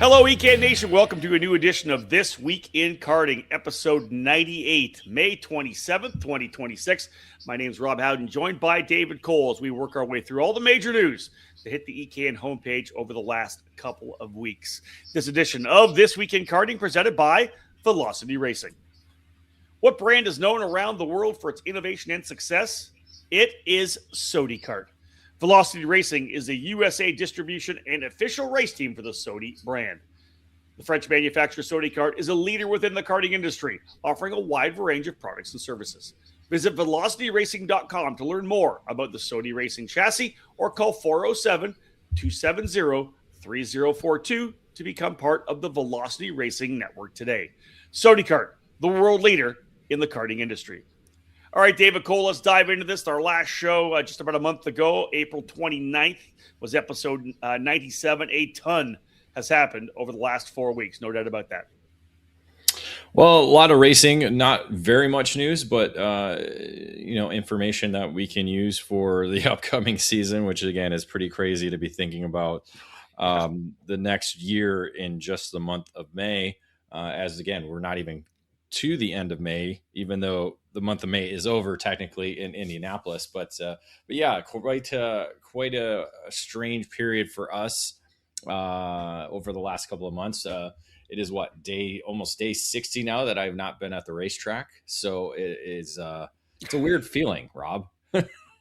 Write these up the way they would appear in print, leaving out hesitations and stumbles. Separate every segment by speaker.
Speaker 1: Hello, EK Nation. Welcome to a new edition of This Week in Karting, episode 98, May 27th, 2026. My name is Rob Howden, joined by David Cole as we work our way through all the major news that hit the EKN homepage over the last couple of weeks. This edition of This Week in Karting presented by Velocity Racing. What brand is known around the world for its innovation and success? It is Sodi Kart. Velocity Racing is a USA distribution and official race team for the Sodi brand. The French manufacturer Sodi Kart is a leader within the karting industry, offering a wide range of products and services. Visit velocityracing.com to learn more about the Sodi Racing chassis or call 407-270-3042 to become part of the Velocity Racing network today. Sodi Kart, the world leader in the karting industry. All right, David Cole, let's dive into this. Our last show just about a month ago, April 29th, was episode 97. A ton has happened over the last 4 weeks, no doubt about that.
Speaker 2: Well, a lot of racing, not very much news, but information that we can use for the upcoming season, which again is pretty crazy to be thinking about the next year in just the month of May. As again, we're not even to the end of May, even though the month of May is over technically in Indianapolis. But yeah, quite a strange period for us over the last couple of months. It is almost day 60 now that I've not been at the racetrack. So it's a weird feeling, Rob.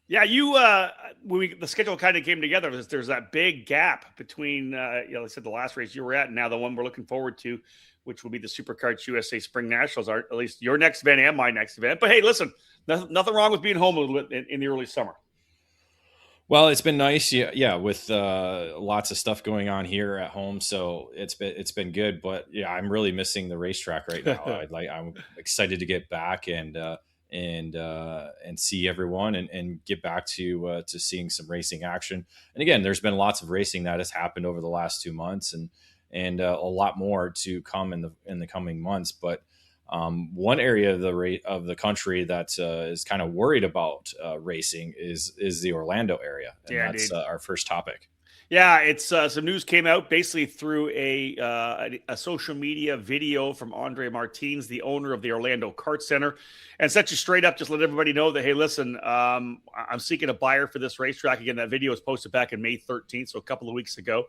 Speaker 1: Yeah, when the schedule kind of came together, there's that big gap between, like I said, the last race you were at and now the one we're looking forward to, which will be the SuperKarts USA Spring Nationals, or at least your next event and my next event. But hey, listen, nothing wrong with being home a little bit in the early summer.
Speaker 2: Well, it's been nice, yeah, with lots of stuff going on here at home, so it's been good. But yeah, I'm really missing the racetrack right now. I'm excited to get back and see everyone and get back to seeing some racing action. And again, there's been lots of racing that has happened over the last 2 months, and a lot more to come in the coming months. But one area of the country that is kind of worried about racing is the Orlando area, and that's our first topic.
Speaker 1: Yeah, it's some news came out basically through a social media video from Andre Martins, the owner of the Orlando Kart Center, and essentially straight up just let everybody know that, hey, listen, I'm seeking a buyer for this racetrack. Again, that video was posted back in May 13th, so a couple of weeks ago.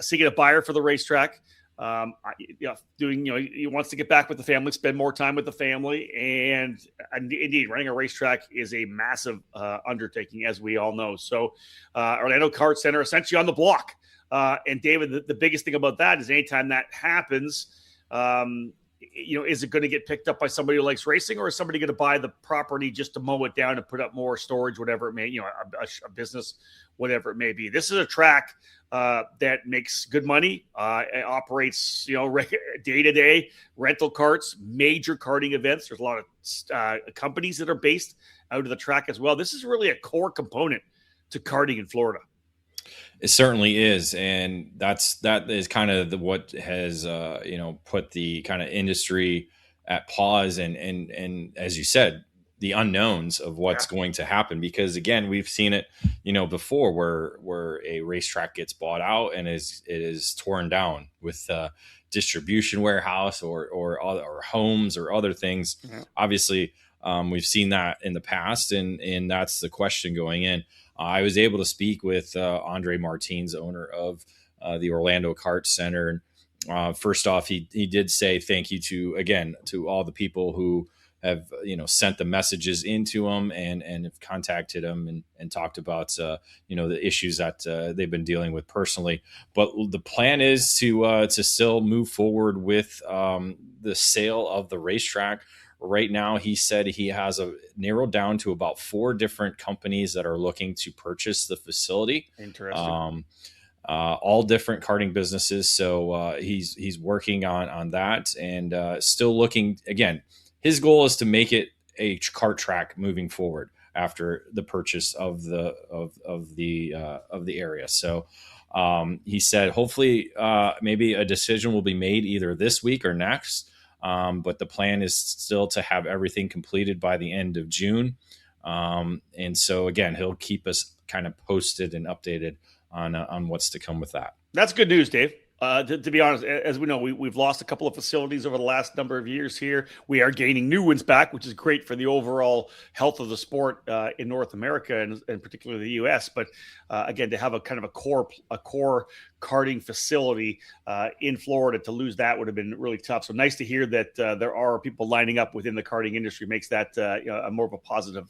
Speaker 1: Seeking a buyer for the racetrack. He wants to get back with the family, spend more time with the family, and indeed, running a racetrack is a massive undertaking, as we all know. So, Orlando Kart Center essentially on the block. And David, the biggest thing about that is anytime that happens, is it going to get picked up by somebody who likes racing, or is somebody going to buy the property just to mow it down and put up more storage, whatever it may, a business, whatever it may be. This is a track that makes good money. It operates, day-to-day rental carts, major karting events. There's a lot of companies that are based out of the track as well. This is really a core component to karting in Florida.
Speaker 2: It certainly is, and that is kind of what has put the kind of industry at pause, and as you said, the unknowns of what's going to happen. Because again, we've seen it, before where a racetrack gets bought out and it is torn down with distribution warehouse or homes or other things. Mm-hmm. Obviously, we've seen that in the past, and that's the question going in. I was able to speak with Andre Martins, owner of the Orlando Kart Center. First off, he did say thank you to all the people who have sent the messages into him and have contacted him and talked about the issues that they've been dealing with personally. But the plan is to still move forward with the sale of the racetrack. Right now, he said he has narrowed down to about 4 different companies that are looking to purchase the facility.
Speaker 1: Interesting.
Speaker 2: All different karting businesses. So he's working on that and still looking. Again, his goal is to make it a kart track moving forward after the purchase of the area. So he said hopefully maybe a decision will be made either this week or next. But the plan is still to have everything completed by the end of June. And so, again, he'll keep us kind of posted and updated on what's to come with that.
Speaker 1: That's good news, Dave. To be honest, as we know, we've lost a couple of facilities over the last number of years here. We are gaining new ones back, which is great for the overall health of the sport in North America and particularly the U.S. But again, to have a kind of a core karting facility in Florida, to lose that would have been really tough. So nice to hear that there are people lining up within the karting industry. Makes that a more of a positive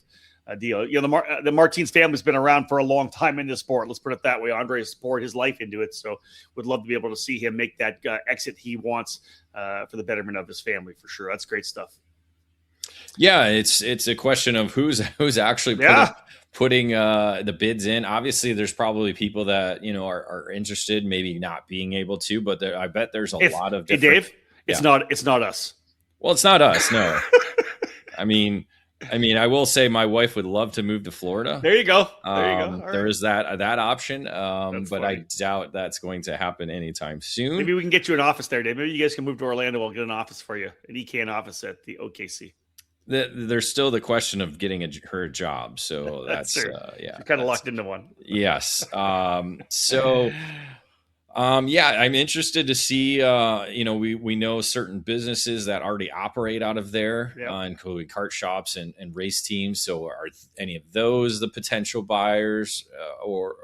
Speaker 1: deal. The Martins family's been around for a long time in this sport. Let's put it that way. Andre has poured his life into it, so would love to be able to see him make that exit he wants for the betterment of his family, for sure. That's great stuff.
Speaker 2: Yeah, it's a question of who's actually putting the bids in. Obviously, there's probably people that are interested, maybe not being able to, but I bet there's a lot of different.
Speaker 1: Hey Dave, it's not us.
Speaker 2: Well, it's not us. No, I mean, I will say my wife would love to move to Florida.
Speaker 1: There you go.
Speaker 2: There is that option, but funny. I doubt that's going to happen anytime soon.
Speaker 1: Maybe we can get you an office there, Dave. Maybe you guys can move to Orlando. We'll get an office for you, an EKN office at the OKC.
Speaker 2: There's still the question of getting her a job, so that's
Speaker 1: You're kind of locked into one.
Speaker 2: Yes. I'm interested to see. We know certain businesses that already operate out of there, including kart shops and race teams. So, are any of those the potential buyers, or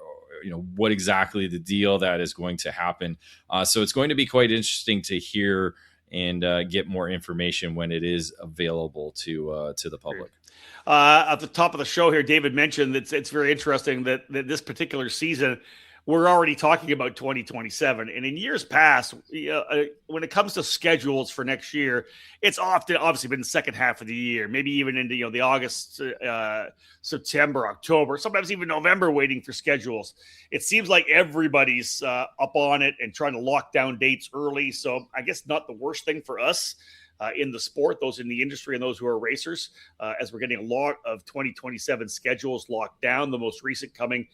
Speaker 2: what exactly the deal that is going to happen? So, it's going to be quite interesting to hear and get more information when it is available to the public.
Speaker 1: At the top of the show here, David mentioned that it's very interesting that this particular season, we're already talking about 2027. And in years past, when it comes to schedules for next year, it's obviously been the second half of the year, maybe even into the August, September, October, sometimes even November, waiting for schedules. It seems like everybody's up on it and trying to lock down dates early. So I guess not the worst thing for us in the sport, those in the industry and those who are racers, as we're getting a lot of 2027 schedules locked down. The most recent coming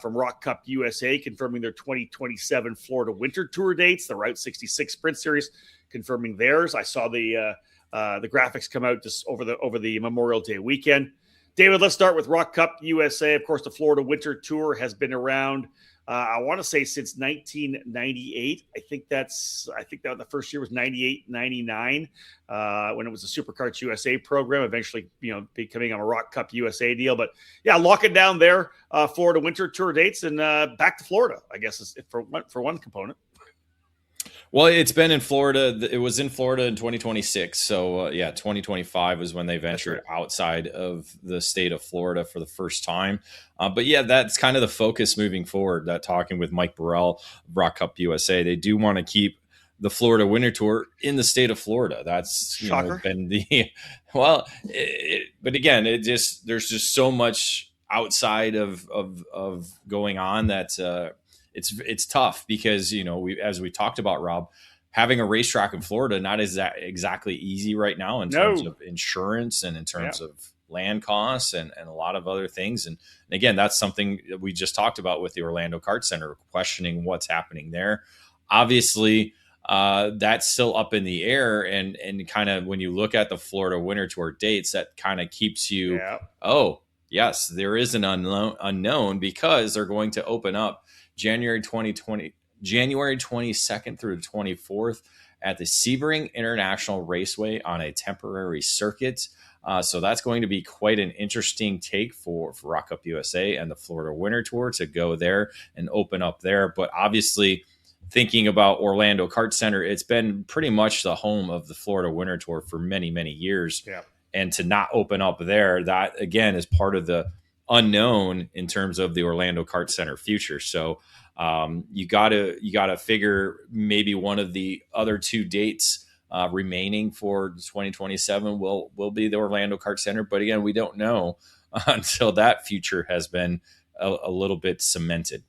Speaker 1: from Rock Cup USA, confirming their 2027 Florida Winter Tour dates. The Route 66 Sprint Series confirming theirs. I saw the graphics come out just over the Memorial Day weekend. David, let's start with Rock Cup USA. Of course, the Florida Winter Tour has been around, I want to say, since 1998. I think that the first year was 98, 99, when it was a Superkarts USA program, eventually, becoming a Rock Cup USA deal. But yeah, locking down their Florida Winter Tour dates and back to Florida, I guess, is for one component.
Speaker 2: Well, it's been in Florida. It was in Florida in 2026. So 2025 is when they ventured outside of the state of Florida for the first time. But yeah, that's kind of the focus moving forward. That talking with Mike Burrell, Rock Cup USA, they do want to keep the Florida Winter Tour in the state of Florida. That's been the but again, there's just so much outside of going on that. It's tough because, as we talked about, Rob, having a racetrack in Florida, not exactly easy right now in terms of insurance and in terms of land costs and a lot of other things. And again, that's something that we just talked about with the Orlando Kart Center, questioning what's happening there. Obviously, that's still up in the air. And kind of when you look at the Florida Winter Tour dates, that kind of keeps you, yes, there is an unknown because they're going to open up January 22nd through the 24th at the Sebring International Raceway on a temporary circuit. So that's going to be quite an interesting take for Rock Cup USA and the Florida Winter Tour to go there and open up there. But obviously, thinking about Orlando Kart Center, it's been pretty much the home of the Florida Winter Tour for many, many years. Yeah. And to not open up there, that again is part of the unknown in terms of the Orlando Kart Center future. So you gotta figure maybe one of the other two dates remaining for 2027 will be the Orlando Kart Center. But again, we don't know until that future has been a little bit cemented.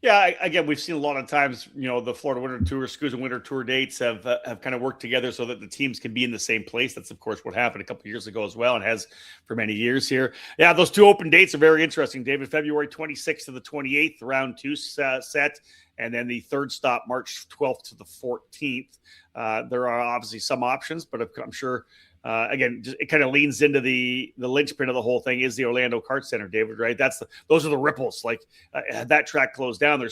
Speaker 1: Yeah, again, we've seen a lot of times, the Florida Winter Tour, SKUSA Winter Tour dates have kind of worked together so that the teams can be in the same place. That's, of course, what happened a couple of years ago as well and has for many years here. Yeah, those two open dates are very interesting, David. February 26th to the 28th, round two set, and then the third stop, March 12th to the 14th. There are obviously some options, but I'm sure again, it kind of leans into the linchpin of the whole thing is the Orlando Kart Center, David, right? Those are the ripples. Like had that track closed down, or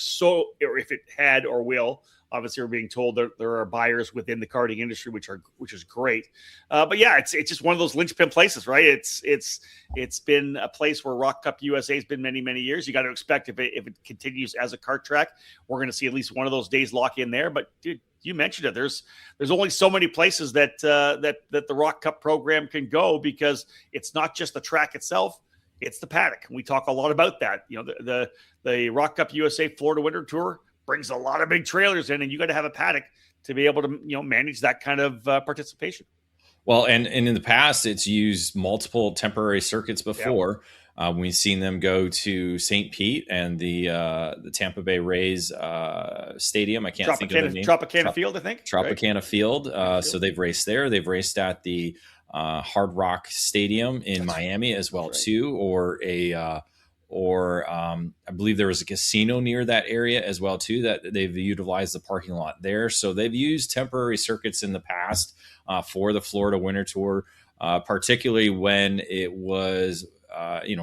Speaker 1: if it had or will, Obviously, we're being told that there are buyers within the karting industry, which is great. But yeah, it's just one of those linchpin places, right? It's been a place where Rock Cup USA has been many years. You got to expect if it continues as a kart track, we're going to see at least one of those days lock in there. But dude, you mentioned it. There's only so many places that the Rock Cup program can go, because it's not just the track itself. It's the paddock. We talk a lot about that. You know, the Rock Cup USA Florida Winter Tour brings a lot of big trailers in, and you got to have a paddock to be able to, manage that kind of participation.
Speaker 2: Well, and in the past, it's used multiple temporary circuits before. Yep. We've seen them go to St. Pete and the Tampa Bay Rays stadium. I can't think of the name.
Speaker 1: Tropicana Field, I think.
Speaker 2: Tropicana right? Field. So they've raced there. They've raced at the Hard Rock Stadium in Miami as well, too, or I believe there was a casino near that area as well, too, that they've utilized the parking lot there. So they've used temporary circuits in the past for the Florida Winter Tour, particularly when it was,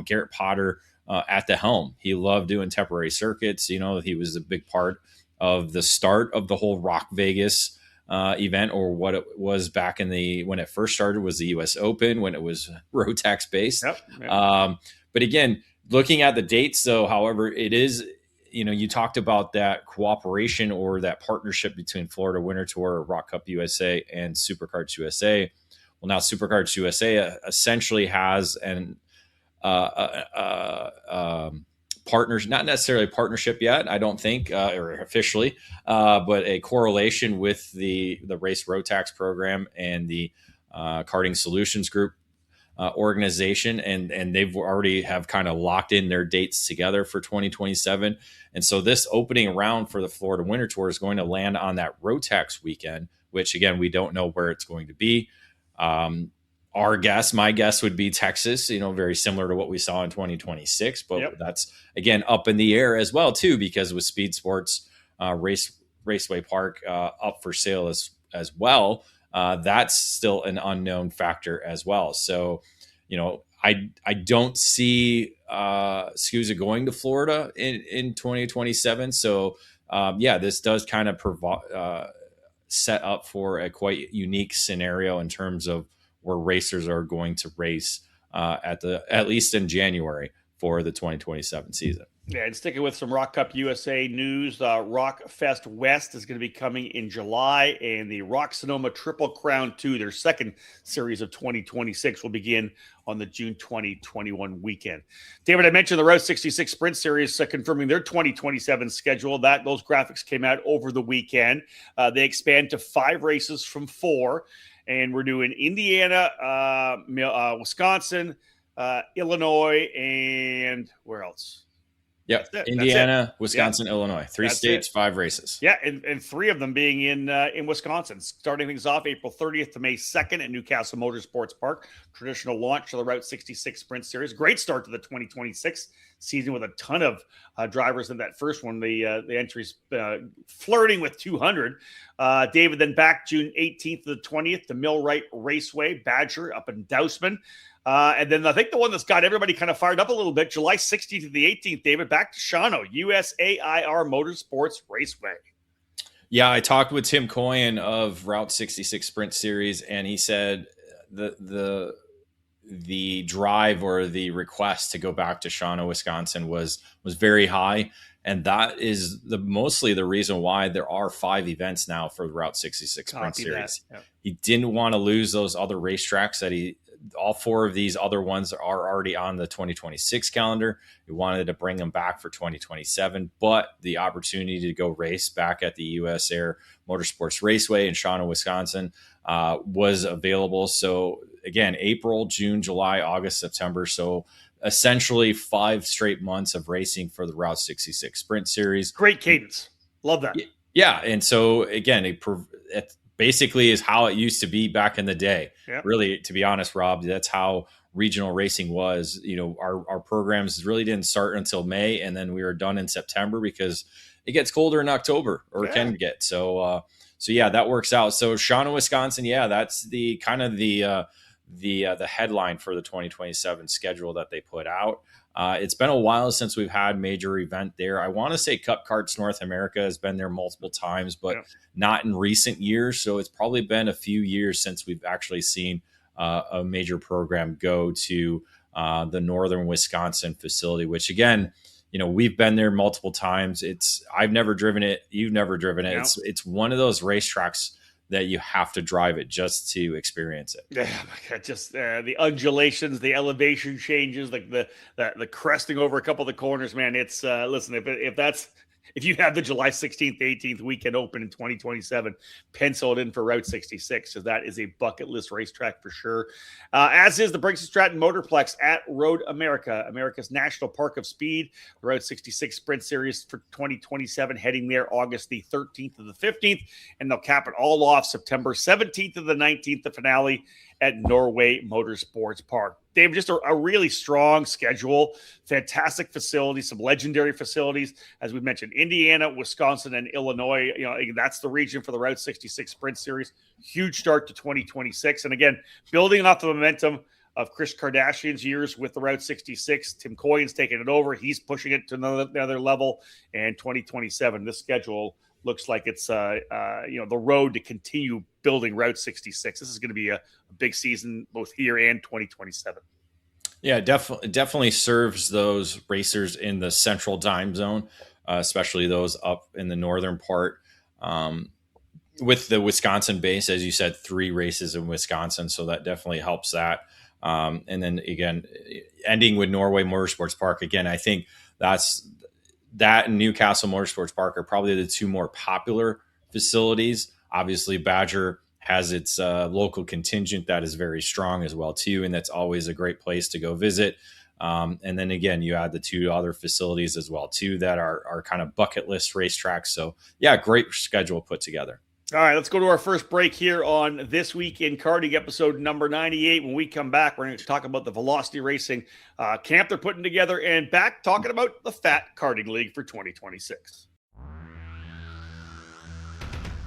Speaker 2: Garrett Potter at the helm. He loved doing temporary circuits. He was a big part of the start of the whole Rock Vegas event, or what it was back when it first started was the US Open, when it was Rotax based. Yep. But again, looking at the dates, though, however, it is, you talked about that cooperation or that partnership between Florida Winter Tour, Rock Cup USA, and Superkarts USA. Well, now Superkarts USA essentially has an partners, not necessarily a partnership yet, I don't think, or officially, but a correlation with the Race Rotax program and the Karting Solutions Group organization, and they've already have kind of locked in their dates together for 2027. And so this opening round for the Florida Winter Tour is going to land on that Rotax weekend, which again, we don't know where it's going to be. My guess would be Texas, very similar to what we saw in 2026, but that's again up in the air as well too, because with Speed Sports Raceway Park up for sale as well, that's still an unknown factor as well. So, I don't see SCUSA going to Florida in 2027. So, this does kind of set up for a quite unique scenario in terms of where racers are going to race at least in January for the 2027 season.
Speaker 1: Yeah, and sticking with some Rock Cup USA news, Rock Fest West is going to be coming in July, and the Rock Sonoma Triple Crown 2, their second series of 2026, will begin on the June 2021 weekend. David, I mentioned the Route 66 Sprint Series confirming their 2027 schedule. Those graphics came out over the weekend. They expand to 5 races from 4, and we're doing Indiana, Wisconsin, Illinois, and where else?
Speaker 2: Yep, Indiana, Wisconsin, Illinois. 3 states, 5 races.
Speaker 1: Yeah, and 3 of them being in Wisconsin. Starting things off April 30th to May 2nd at Newcastle Motorsports Park. Traditional launch of the Route 66 Sprint Series. Great start to the 2026 season with a ton of drivers in that first one. The entries flirting with 200. David, then back June 18th to the 20th to Millwright Raceway, Badger up in Dousman. And then I think the one that's got everybody kind of fired up a little bit, July 16th to the 18th, David, back to Shawano, USAIR Motorsports Raceway.
Speaker 2: Yeah, I talked with Tim Coyan of Route 66 Sprint Series, and he said the drive or the request to go back to Shawano, Wisconsin was very high. And that is mostly the reason why there are 5 events now for the Route 66 Sprint Series. Yep. He didn't want to lose those other racetracks all 4 of these other ones are already on the 2026 calendar. We wanted to bring them back for 2027, but the opportunity to go race back at the US Air Motorsports Raceway in Shawano, Wisconsin was available. So again, April, June, July, August, September. So essentially 5 straight months of racing for the Route 66 Sprint Series.
Speaker 1: Great cadence. Love that.
Speaker 2: Yeah. And so again, it basically is how it used to be back in the day. Yep. Really, to be honest, Rob, that's how regional racing was. Our programs really didn't start until May, and then we were done in September because it gets colder in October, or it can get. So yeah, that works out. So Shawano, Wisconsin, that's the kind of the the headline for the 2027 schedule that they put out. It's been a while since we've had major event there. I want to say Cup Karts North America has been there multiple times, but not in recent years. So it's probably been a few years since we've actually seen a major program go to the Northern Wisconsin facility, which again, we've been there multiple times. I've never driven it. You've never driven it. Yeah. It's one of those racetracks that you have to drive it just to experience it.
Speaker 1: Yeah, my God, just the undulations, the elevation changes, like the cresting over a couple of the corners, man. It's listen, if you have the July 16th, 18th weekend open in 2027, pencil it in for Route 66, because that is a bucket list racetrack for sure. As is the Briggs & Stratton Motorplex at Road America, America's National Park of Speed. The Route 66 Sprint Series for 2027 heading there August the 13th to the 15th, and they'll cap it all off September 17th to the 19th, the finale at Norway Motorsports Park. Dave, just a really strong schedule, fantastic facilities, some legendary facilities. As we mentioned, Indiana, Wisconsin, and Illinois, that's the region for the Route 66 Sprint Series. Huge start to 2026. And again, building off the momentum of Chris Kardashian's years with the Route 66, Tim Coyne's taking it over. He's pushing it to another level. And 2027, this schedule looks like it's the road to continue building Route 66. This is going to be a big season both here and 2027.
Speaker 2: Yeah, definitely serves those racers in the central time zone, especially those up in the northern part. With the Wisconsin base, as you said, 3 races in Wisconsin, so that definitely helps that. And then again, ending with Norway Motorsports Park, again, I think that and Newcastle Motorsports Park are probably the 2 more popular facilities. Obviously, Badger has its local contingent that is very strong as well, too, and that's always a great place to go visit. And then, again, you add the 2 other facilities as well, too, that are kind of bucket list racetracks. So, yeah, great schedule put together.
Speaker 1: All right, let's go to our first break here on This Week in Karting, episode number 98. When we come back, we're going to talk about the Velocity Racing camp they're putting together and back talking about the Fat Karting League for 2026.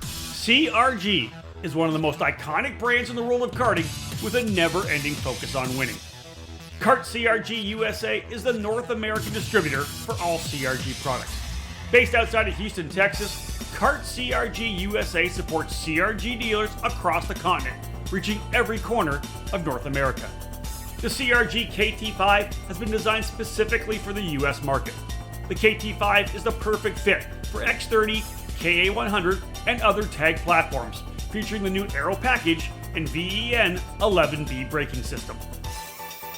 Speaker 1: CRG is one of the most iconic brands in the world of karting with a never-ending focus on winning. Kart CRG USA is the North American distributor for all CRG products. Based outside of Houston, Texas, Kart CRG USA supports CRG dealers across the continent, reaching every corner of North America. The CRG KT5 has been designed specifically for the US market. The KT5 is the perfect fit for X30, KA100, and other tag platforms, featuring the new Aero package and VEN 11B braking system.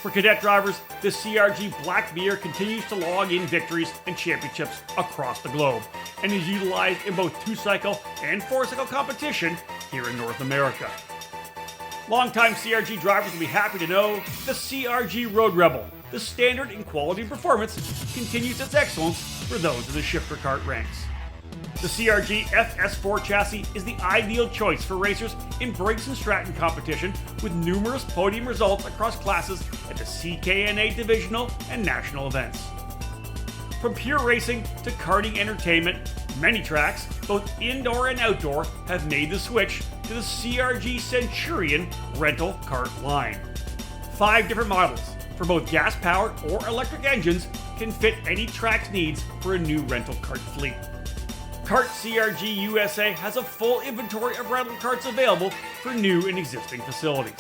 Speaker 1: For cadet drivers, the CRG Black Beer continues to log in victories and championships across the globe and is utilized in both 2-cycle and 4-cycle competition here in North America. Longtime CRG drivers will be happy to know the CRG Road Rebel, the standard in quality and performance, continues its excellence for those of the shifter kart ranks. The CRG FS4 chassis is the ideal choice for racers in Briggs & Stratton competition, with numerous podium results across classes at the CKNA divisional and national events. From pure racing to karting entertainment, many tracks, both indoor and outdoor, have made the switch to the CRG Centurion rental kart line. 5 different models for both gas-powered or electric engines can fit any track's needs for a new rental kart fleet. Kart CRG USA has a full inventory of rental karts available for new and existing facilities.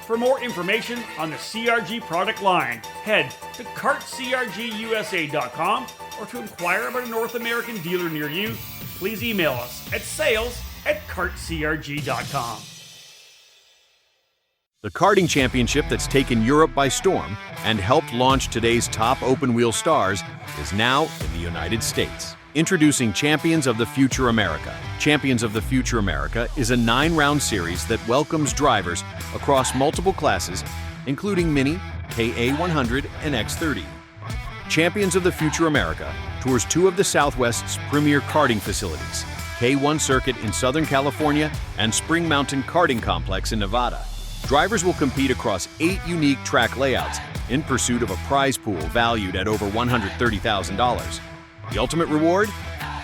Speaker 1: For more information on the CRG product line, head to kartcrgusa.com, or to inquire about a North American dealer near you, please email us at sales@kartcrg.com.
Speaker 3: The karting championship that's taken Europe by storm and helped launch today's top open-wheel stars is now in the United States. Introducing Champions of the Future America. Champions of the Future America is a 9-round series that welcomes drivers across multiple classes, including Mini, KA100, and X30. Champions of the Future America tours 2 of the Southwest's premier karting facilities, K1 Circuit in Southern California and Spring Mountain Karting Complex in Nevada. Drivers will compete across 8 unique track layouts in pursuit of a prize pool valued at over $130,000. The ultimate reward?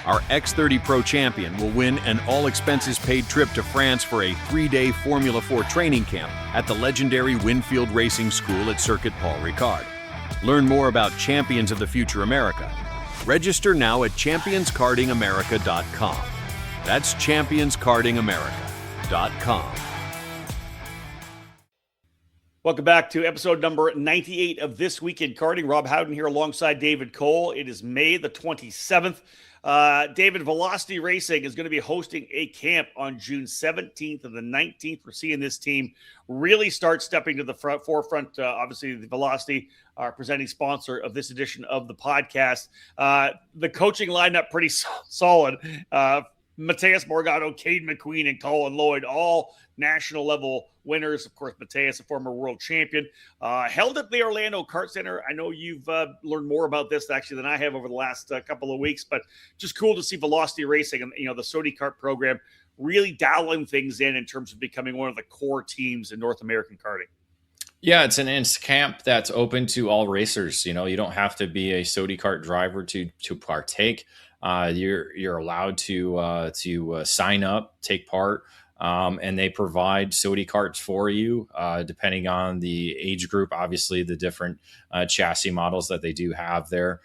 Speaker 3: Our X30 Pro champion will win an all-expenses-paid trip to France for a 3-day Formula 4 training camp at the legendary Winfield Racing School at Circuit Paul Ricard. Learn more about Champions of the Future America. Register now at championskartingamerica.com. That's championskartingamerica.com.
Speaker 1: Welcome back to episode number 98 of This Week in Karting. Rob Howden here alongside David Cole. It is May the 27th. David, Velocity Racing is going to be hosting a camp on June 17th and the 19th. We're seeing this team really start stepping to the forefront. Obviously, the Velocity, our presenting sponsor of this edition of the podcast. The coaching lineup pretty solid. Mateus Morgado, Cade McQueen, and Colin Lloyd, all national level winners. Of course, Mateus, a former world champion, held at the Orlando Kart Center. I know you've learned more about this actually than I have over the last couple of weeks, but just cool to see Velocity Racing and the Sodi Kart program really dialing things in terms of becoming one of the core teams in North American karting.
Speaker 2: Yeah, it's an camp that's open to all racers. You don't have to be a Sodi Kart driver to partake. You're allowed to sign up, take part, and they provide Sodi karts for you, depending on the age group. Obviously, the different chassis models that they do have there,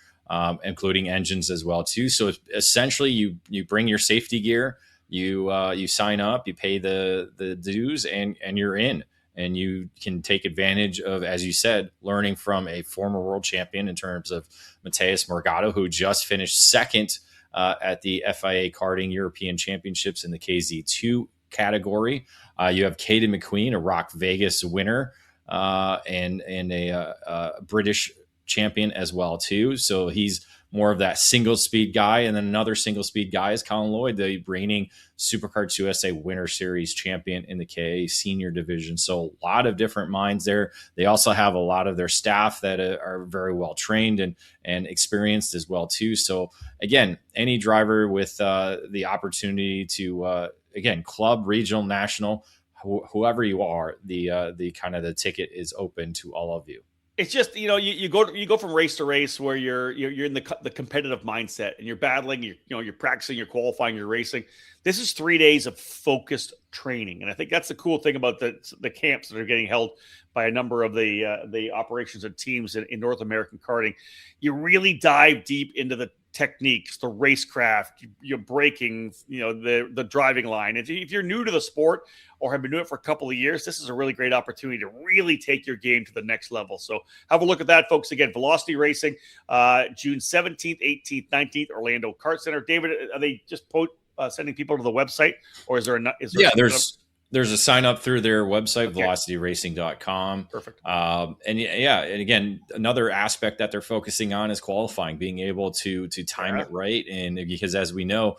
Speaker 2: including engines as well too. So essentially, you bring your safety gear, you sign up, you pay the dues, and you're in. And you can take advantage of, as you said, learning from a former world champion in terms of Mateus Morgado, who just finished second at the FIA Karting European Championships in the KZ2 category. You have Cade McQueen, a Rock Vegas winner, and a British champion as well too. So he's more of that single speed guy. And then another single speed guy is Colin Lloyd, the reigning Superkarts USA Winter Series champion in the KA senior division. So a lot of different minds there. They also have a lot of their staff that are very well trained and experienced as well too. So again, any driver with the opportunity to, again, club, regional, national, whoever you are, the kind of the ticket is open to all of you.
Speaker 1: It's just, you go from race to race where you're in the competitive mindset and you're battling, you're practicing, you're qualifying, you're racing. This is 3 days of focused training. And I think that's the cool thing about the camps that are getting held by a number of the operations and teams in North American karting. You really dive deep into the techniques, the racecraft, your braking, the driving line. If you're new to the sport or have been doing it for a couple of years, this is a really great opportunity to really take your game to the next level. So have a look at that, folks. Again, Velocity Racing, June 17th, 18th, 19th, Orlando Kart Center. David, are they just sending people to the website, or is there
Speaker 2: there's a sign up through their website, okay, velocityracing.com.
Speaker 1: Perfect.
Speaker 2: And again, another aspect that they're focusing on is qualifying, being able to time it right. And because as we know,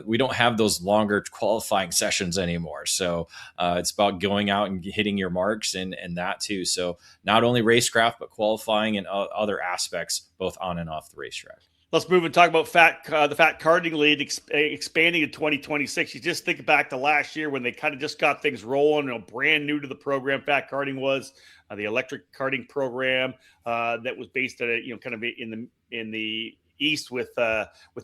Speaker 2: we don't have those longer qualifying sessions anymore. So it's about going out and hitting your marks and that too. So not only racecraft, but qualifying and other aspects, both on and off the racetrack.
Speaker 1: Let's move and talk about the Fat Karting League expanding in 2026. You just think back to last year when they kind of just got things rolling, brand new to the program. Fat Karting was the electric karting program that was based at kind of in the east with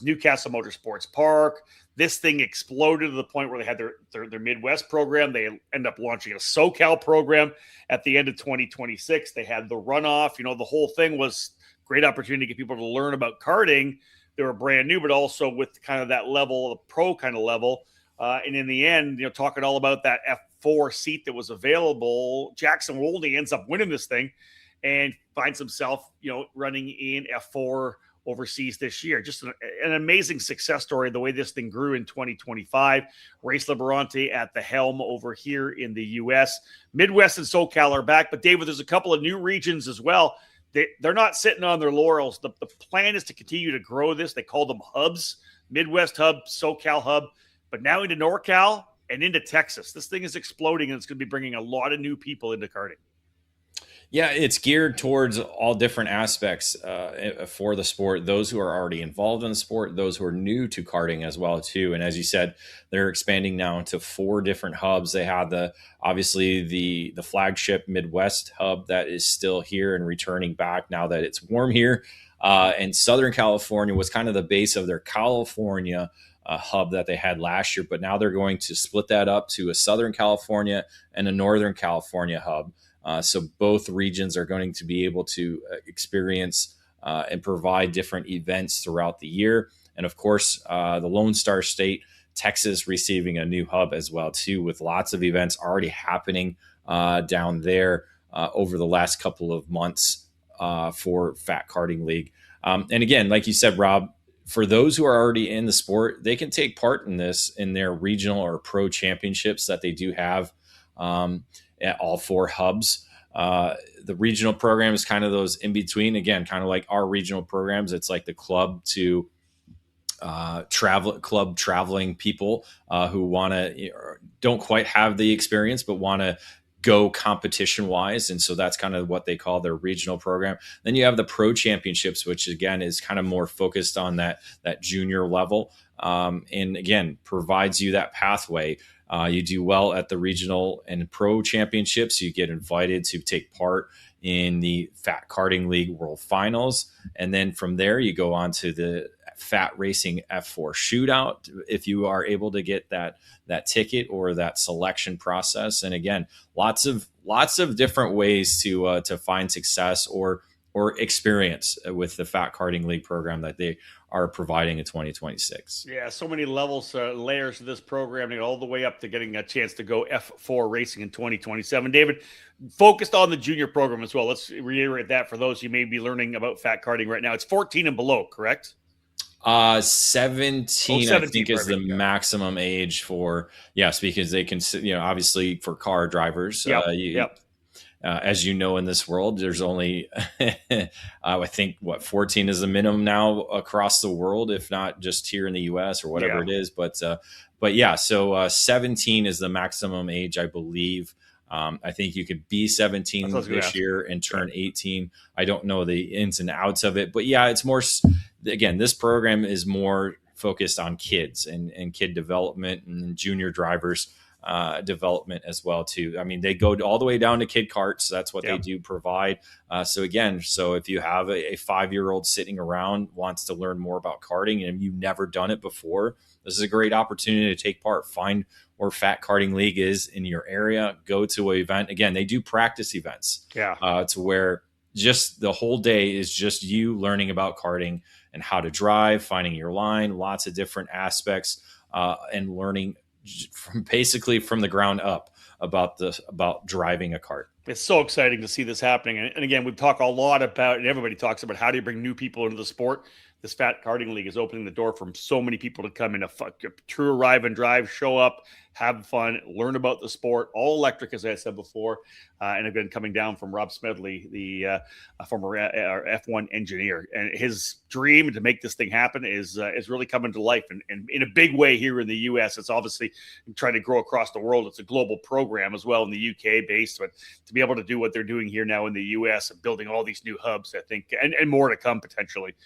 Speaker 1: Newcastle Motorsports Park. This thing exploded to the point where they had their Midwest program. They end up launching a SoCal program at the end of 2026. They had the runoff. The whole thing was great opportunity to get people to learn about karting. They were brand new, but also with kind of that level, the pro kind of level. And in the end, talking all about that F4 seat that was available, Jackson Wolney ends up winning this thing and finds himself, running in F4 overseas this year. Just an amazing success story, the way this thing grew in 2025. Race Liberante at the helm over here in the U.S. Midwest and SoCal are back, but David, there's a couple of new regions as well. They're not sitting on their laurels. The plan is to continue to grow this. They call them hubs, Midwest hub, SoCal hub, but now into NorCal and into Texas. This thing is exploding, and it's going to be bringing a lot of new people into karting.
Speaker 2: Yeah, it's geared towards all different aspects for the sport. Those who are already involved in the sport, those who are new to karting as well too. And as you said, they're expanding now into 4 different hubs. They have obviously the flagship Midwest hub that is still here and returning back now that it's warm here. And Southern California was kind of the base of their California hub that they had last year, but now they're going to split that up to a Southern California and a Northern California hub. So both regions are going to be able to experience and provide different events throughout the year. And of course, the Lone Star State, Texas, receiving a new hub as well too, with lots of events already happening down there over the last couple of months for Fat Karting League. And again, like you said, Rob, for those who are already in the sport, they can take part in this in their regional or pro championships that they do have at all 4 hubs. The regional program is kind of those in between, again, kind of like our regional programs. It's like the club to traveling people who want to, don't quite have the experience, but want to go competition wise. And so that's kind of what they call their regional program. Then you have the pro championships, which again is kind of more focused on that junior level. And again, provides you that pathway. You do well at the regional and pro championships, you get invited to take part in the Fat Karting League World Finals. And then from there, you go on to the Fat Racing F4 Shootout if you are able to get that ticket or that selection process. And again, lots of different ways to find success or experience with the Fat Karting League program that they are providing in 2026.
Speaker 1: Yeah, so many levels, layers to this program, all the way up to getting a chance to go F4 racing in 2027. David, focused on the junior program as well. Let's reiterate that for those who may be learning about Fat Karting right now. It's 14 and below, correct?
Speaker 2: 17, I think, is the maximum age for, yes, because they can, obviously for car drivers, as you know, in this world, there's only, I think, 14 is the minimum now across the world, if not just here in the U.S. or whatever it is. But yeah, so 17 is the maximum age, I believe. I think you could be 17 this year and turn 18. I don't know the ins and outs of it, but yeah, it's more, again, this program is more focused on kids and kid development and junior drivers development as well too. I mean, they go all the way down to kid karts. That's what they do provide. So if you have a 5-year-old sitting around, wants to learn more about karting and you've never done it before, this is a great opportunity to take part. Find where Fat Karting League is in your area. Go to an event. Again, they do practice events. To where just the whole day is just you learning about karting and how to drive, finding your line, lots of different aspects, and learning from the ground up about driving a kart.
Speaker 1: It's so exciting to see this happening. And again, we've talked a lot about, and everybody talks about, how do you bring new people into the sport? This Fat Karting League is opening the door for so many people to come in, a true arrive and drive, show up, have fun, learn about the sport, all electric, as I said before. And I've been coming down from Rob Smedley, the former F1 engineer, and his dream to make this thing happen is really coming to life, and in a big way here in the U.S. It's obviously trying to grow across the world. It's a global program as well in the UK based, but to be able to do what they're doing here now in the U.S. and building all these new hubs, I think, and more to come potentially,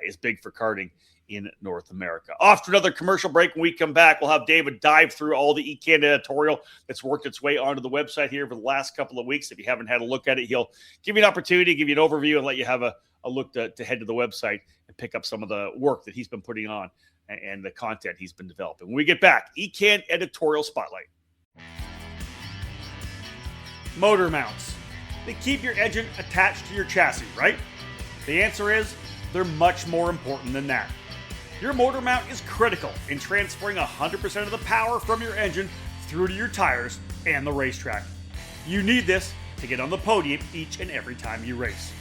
Speaker 1: is big for karting in North America. Off to another commercial break. When we come back, we'll have David dive through all the eCan editorial that's worked its way onto the website here for the last couple of weeks. If you haven't had a look at it, he'll give you an opportunity, give you an overview, and let you have a look to head to the website and pick up some of the work that he's been putting on and the content he's been developing. When we get back, eCan editorial spotlight. Motor mounts. They keep your engine attached to your chassis, right? The answer is they're much more important than that. Your motor mount is critical in transferring 100% of the power from your engine through to your tires and the racetrack. You need this to get on the podium each and every time you race.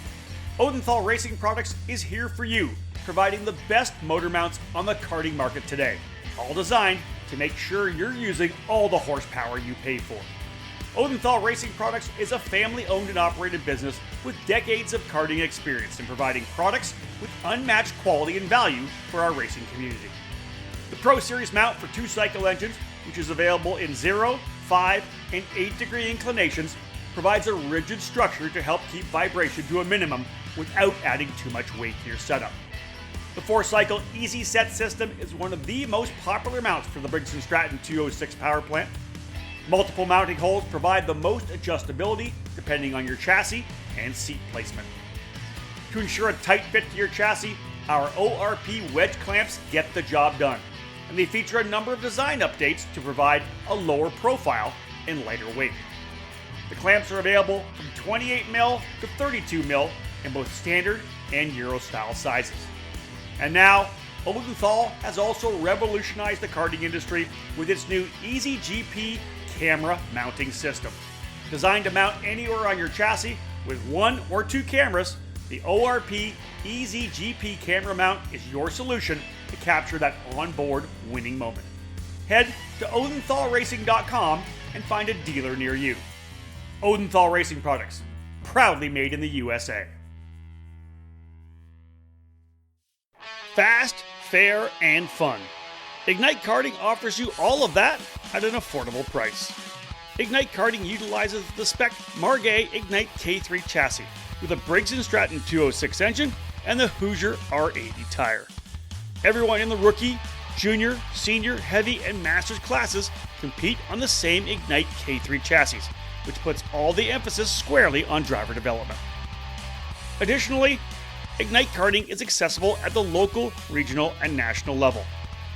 Speaker 1: Odenthal Racing Products is here for you, providing the best motor mounts on the karting market today, all designed to make sure you're using all the horsepower you pay for. Odenthal Racing Products is a family-owned and operated business with decades of karting experience in providing products with unmatched quality and value for our racing community. The Pro Series mount for 2-cycle engines, which is available in 0, 5, and 8 degree inclinations, provides a rigid structure to help keep vibration to a minimum without adding too much weight to your setup. The 4-cycle Easy Set system is one of the most popular mounts for the Briggs & Stratton 206 power plant. Multiple mounting holes provide the most adjustability depending on your chassis and seat placement. To ensure a tight fit to your chassis, our ORP wedge clamps get the job done, and they feature a number of design updates to provide a lower profile and lighter weight. The clamps are available from 28mm to 32mm in both standard and Euro style sizes. And now, Odenthal has also revolutionized the karting industry with its new Easy GP camera mounting system. Designed to mount anywhere on your chassis with 1 or 2 cameras, the ORP Easy GP camera mount is your solution to capture that onboard winning moment. Head to odenthalracing.com and find a dealer near you. Odenthal Racing Products, proudly made in the USA. Fast, fair, and fun. Ignite Karting offers you all of that at an affordable price. Ignite Karting utilizes the spec Margay Ignite K3 chassis with a Briggs & Stratton 206 engine and the Hoosier R80 tire. Everyone in the rookie, junior, senior, heavy, and masters classes compete on the same Ignite K3 chassis, which puts all the emphasis squarely on driver development. Additionally, Ignite Karting is accessible at the local, regional, and national level.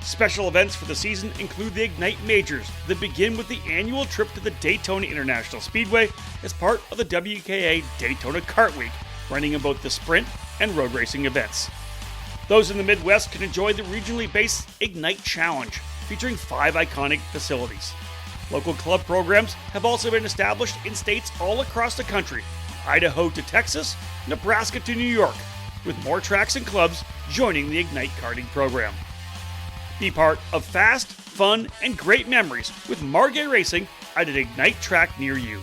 Speaker 1: Special events for the season include the Ignite Majors that begin with the annual trip to the Daytona International Speedway as part of the WKA Daytona Kart Week, running in both the sprint and road racing events. Those in the Midwest can enjoy the regionally based Ignite Challenge, featuring 5 iconic facilities. Local club programs have also been established in states all across the country, Idaho to Texas, Nebraska to New York, with more tracks and clubs joining the Ignite Karting program. Be part of fast, fun, and great memories with Margay Racing at an Ignite track near you.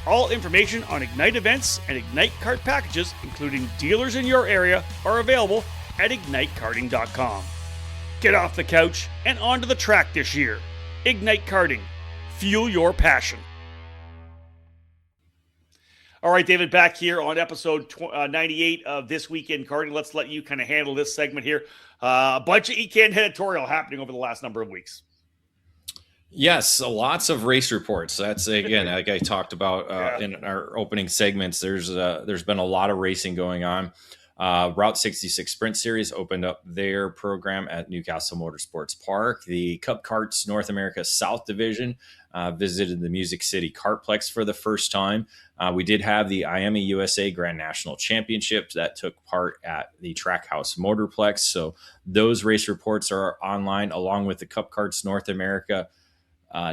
Speaker 1: All information on Ignite events and Ignite kart packages, including dealers in your area, are available at ignitekarting.com. Get off the couch and onto the track this year. Ignite Karting. Fuel your passion. All right, David, back here on episode 98 of This Week in Karting. Let's let you kind of handle this segment here. A bunch of ECAN editorial happening over the last number of weeks.
Speaker 2: Yes, lots of race reports. That's, again, like I talked about in our opening segments, there's been a lot of racing going on. Route 66 Sprint Series opened up their program at Newcastle Motorsports Park. The Cup Karts North America South Division visited the Music City Kartplex for the first time. We did have the IAME USA Grand National Championship that took part at the Trackhouse Motorplex. So those race reports are online, along with the Cup Karts North America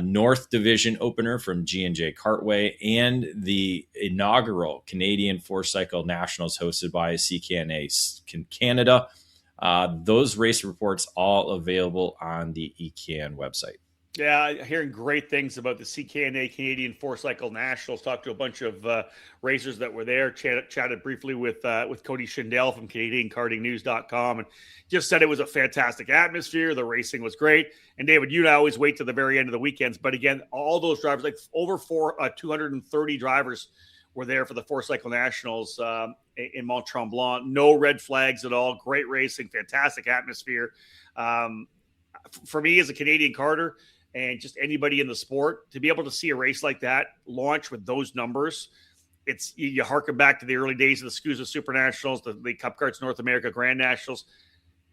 Speaker 2: North Division opener from G&J Kartway and the inaugural Canadian 4-Cycle Nationals hosted by CKNA Canada. Those race reports all available on the ECAN website.
Speaker 1: Yeah, hearing great things about the CKNA Canadian 4-Cycle Nationals. Talked to a bunch of racers that were there. Chatted briefly with Cody Schindel from CanadianKartingNews.com, and just said it was a fantastic atmosphere. The racing was great. And David, you always wait to the very end of the weekends, but again, all those drivers, like over 230 drivers, were there for the 4-Cycle Nationals in Mont Tremblant. No red flags at all. Great racing, fantastic atmosphere. For me, as a Canadian karter, and just anybody in the sport, to be able to see a race like that launch with those numbers, you harken back to the early days of the SCUSA Super Nationals, the Cup Karts North America Grand Nationals.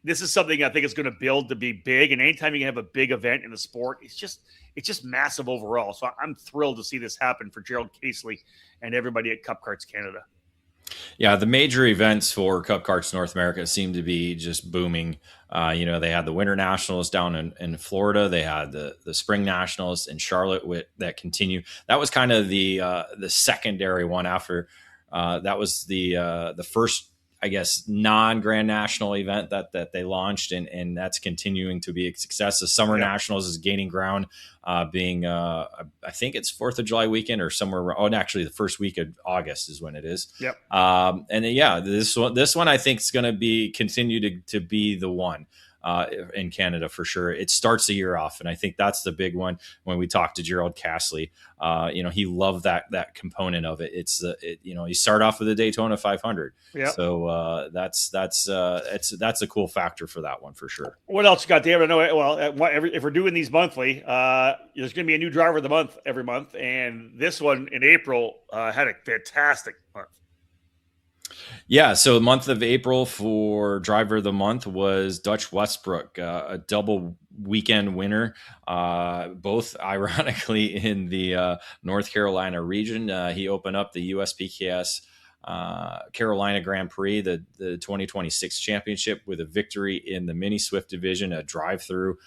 Speaker 1: This is something I think is going to build to be big, and anytime you have a big event in the sport, it's just massive overall. So I'm thrilled to see this happen for Gerald Casely and everybody at Cup Karts Canada.
Speaker 2: Yeah, the major events for Cup Karts North America seem to be just booming. They had the Winter Nationals down in Florida. They had the Spring Nationals in Charlotte that continue. That was kind of the secondary one after that was the first, I guess, non-Grand National event that they launched, and that's continuing to be a success. The Summer Nationals is gaining ground, being I think it's 4th of July weekend or somewhere around, and actually the first week of August is when it is.
Speaker 1: Yep.
Speaker 2: And then, this one I think is going to continue to be the one. in Canada for sure. It starts the year off, and I think that's the big one. When we talked to Gerald Castley, he loved that component of it. You start off with the Daytona 500, so that's a cool factor for that one for sure.
Speaker 1: What else you got, David? I know. Well, if we're doing these monthly, there's going to be a new driver of the month every month, and this one in April had a fantastic month.
Speaker 2: Yeah, so the month of April for driver of the month was Dutch Westbrook, a double weekend winner, both ironically in the North Carolina region. He opened up the USPKS Carolina Grand Prix, the 2026 championship, with a victory in the Mini Swift division, a drive-through.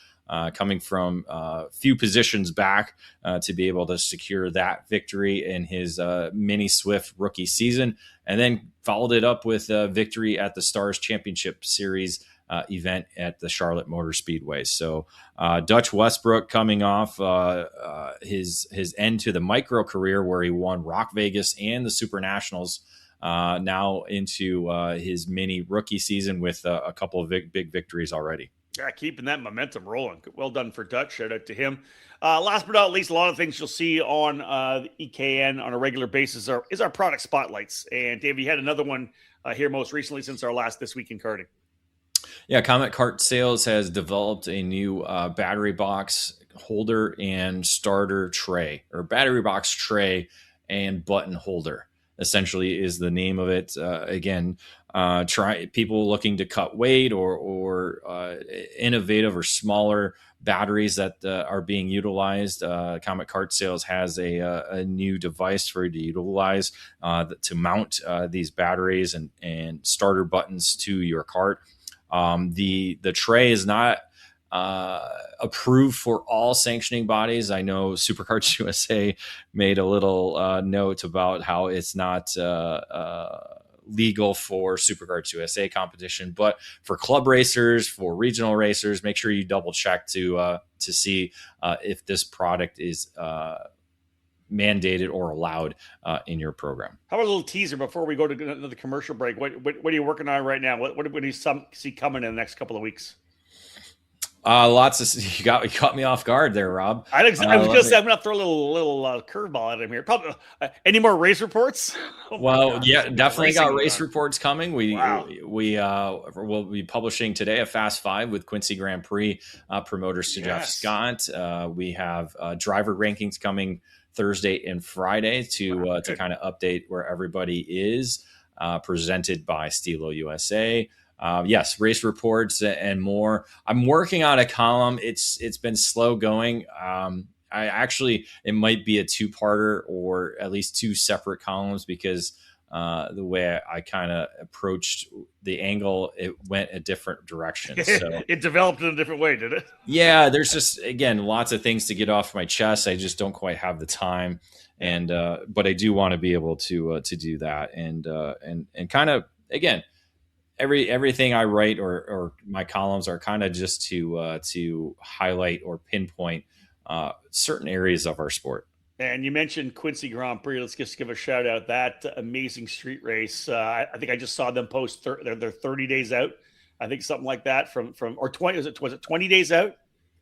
Speaker 2: Coming from a few positions back to be able to secure that victory in his Mini Swift rookie season, and then followed it up with a victory at the Stars Championship Series event at the Charlotte Motor Speedway. So Dutch Westbrook coming off his end to the micro career where he won Rock Vegas and the Super Nationals, now into his mini rookie season with a couple of big victories already.
Speaker 1: Yeah, keeping that momentum rolling. Well done for Dutch. Shout out to him. Last but not least, a lot of things you'll see on the EKN on a regular basis is our product spotlights. And Dave, you had another one here most recently since our last This Week in Karting.
Speaker 2: Yeah, Comet Kart Sales has developed a new battery box holder and starter tray, or battery box tray and button holder, essentially is the name of it. Again, try people looking to cut weight or innovative or smaller batteries that are being utilized. Comet Kart Sales has a new device for you to utilize to mount these batteries and starter buttons to your cart. The tray is not approved for all sanctioning bodies. I know Supercarts USA made a little note about how it's not legal for Supercarts USA competition, but for club racers, for regional racers, make sure you double check to see if this product is mandated or allowed in your program.
Speaker 1: How about a little teaser before we go to another commercial break? What are you working on right now? What do you see coming in the next couple of weeks?
Speaker 2: Lots of you caught me off guard there, Rob.
Speaker 1: I was going to say I'm going to throw a little curveball at him here. Probably any more race reports?
Speaker 2: Definitely got race reports coming. We will be publishing today a Fast Five with Quincy Grand Prix promoters to Jeff Scott. We have driver rankings coming Thursday and Friday to kind of update where everybody is, presented by Stilo USA. Yes, race reports and more. I'm working on a column. It's been slow going. It might be a two-parter or at least two separate columns because the way I kind of approached the angle, it went a different direction. So
Speaker 1: it developed in a different way, did it?
Speaker 2: Yeah, there's just, again, lots of things to get off my chest. I just don't quite have the time. And but I do want to be able to do that and kind of, again, everything I write or my columns are kind of just to highlight or pinpoint certain areas of our sport.
Speaker 1: And you mentioned Quincy Grand Prix. Let's just give a shout out that amazing street race. I think I just saw them post they're 30 days out. I think something like that from or 20 was it 20 days out?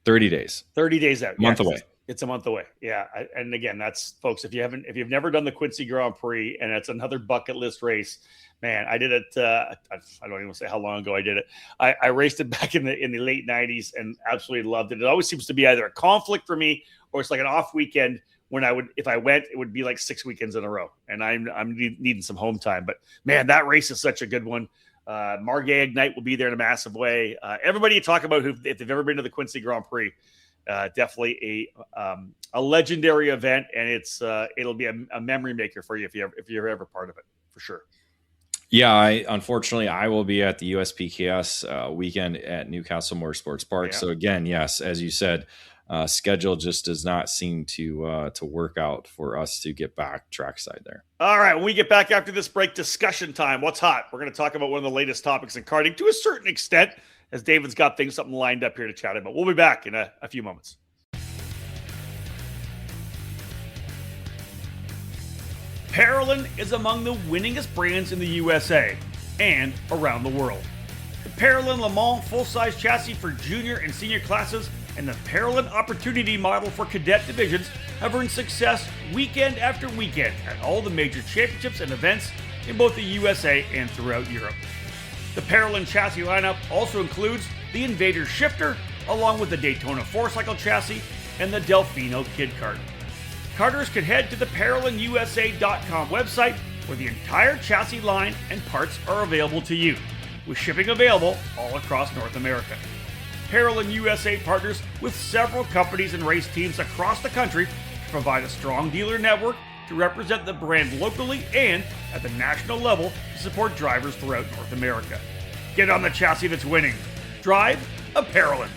Speaker 2: 30 days.
Speaker 1: 30 days out.
Speaker 2: Month away.
Speaker 1: It's a month away. Yeah. And again, that's folks, if you've never done the Quincy Grand Prix and it's another bucket list race, man, I did it. I don't even say how long ago I did it. I raced it back in the late 90s and absolutely loved it. It always seems to be either a conflict for me or it's like an off weekend when if I went, it would be like 6 weekends in a row and I'm needing some home time, but man, that race is such a good one. Margay Ignite will be there in a massive way. Everybody you talk about if they've ever been to the Quincy Grand Prix, definitely a legendary event, and it'll be a memory maker for you if you're ever part of it, for sure.
Speaker 2: Yeah, unfortunately I will be at the USPKS weekend at Newcastle Motorsports Park. Yeah. So again, yes, as you said, schedule just does not seem to work out for us to get back trackside there.
Speaker 1: All right, when we get back after this break, discussion time. What's hot? We're going to talk about one of the latest topics in karting to a certain extent, as David's got something lined up here to chat about. We'll be back in a few moments. Parolin is among the winningest brands in the USA and around the world. The Parolin Le Mans full-size chassis for junior and senior classes and the Parolin Opportunity model for cadet divisions have earned success weekend after weekend at all the major championships and events in both the USA and throughout Europe. The Parolin chassis lineup also includes the Invader shifter, along with the Daytona 4-cycle chassis and the Delfino Kid Kart. Karters can head to the ParolinUSA.com website where the entire chassis line and parts are available to you, with shipping available all across North America. Parolin USA partners with several companies and race teams across the country to provide a strong dealer network to represent the brand locally and at the national level to support drivers throughout North America. Get on the chassis that's winning. Drive a Parolin.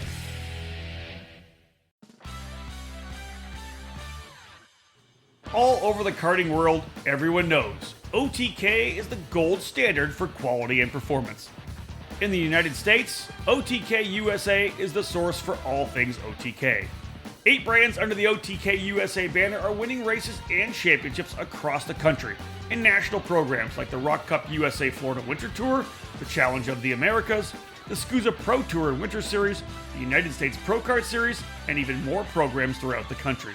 Speaker 1: All over the karting world, everyone knows OTK is the gold standard for quality and performance. In the United States, OTK USA is the source for all things OTK. 8 brands under the OTK USA banner are winning races and championships across the country in national programs like the Rock Cup USA Florida Winter Tour, the Challenge of the Americas, the SCUSA Pro Tour and Winter Series, the United States Pro Kart Series, and even more programs throughout the country.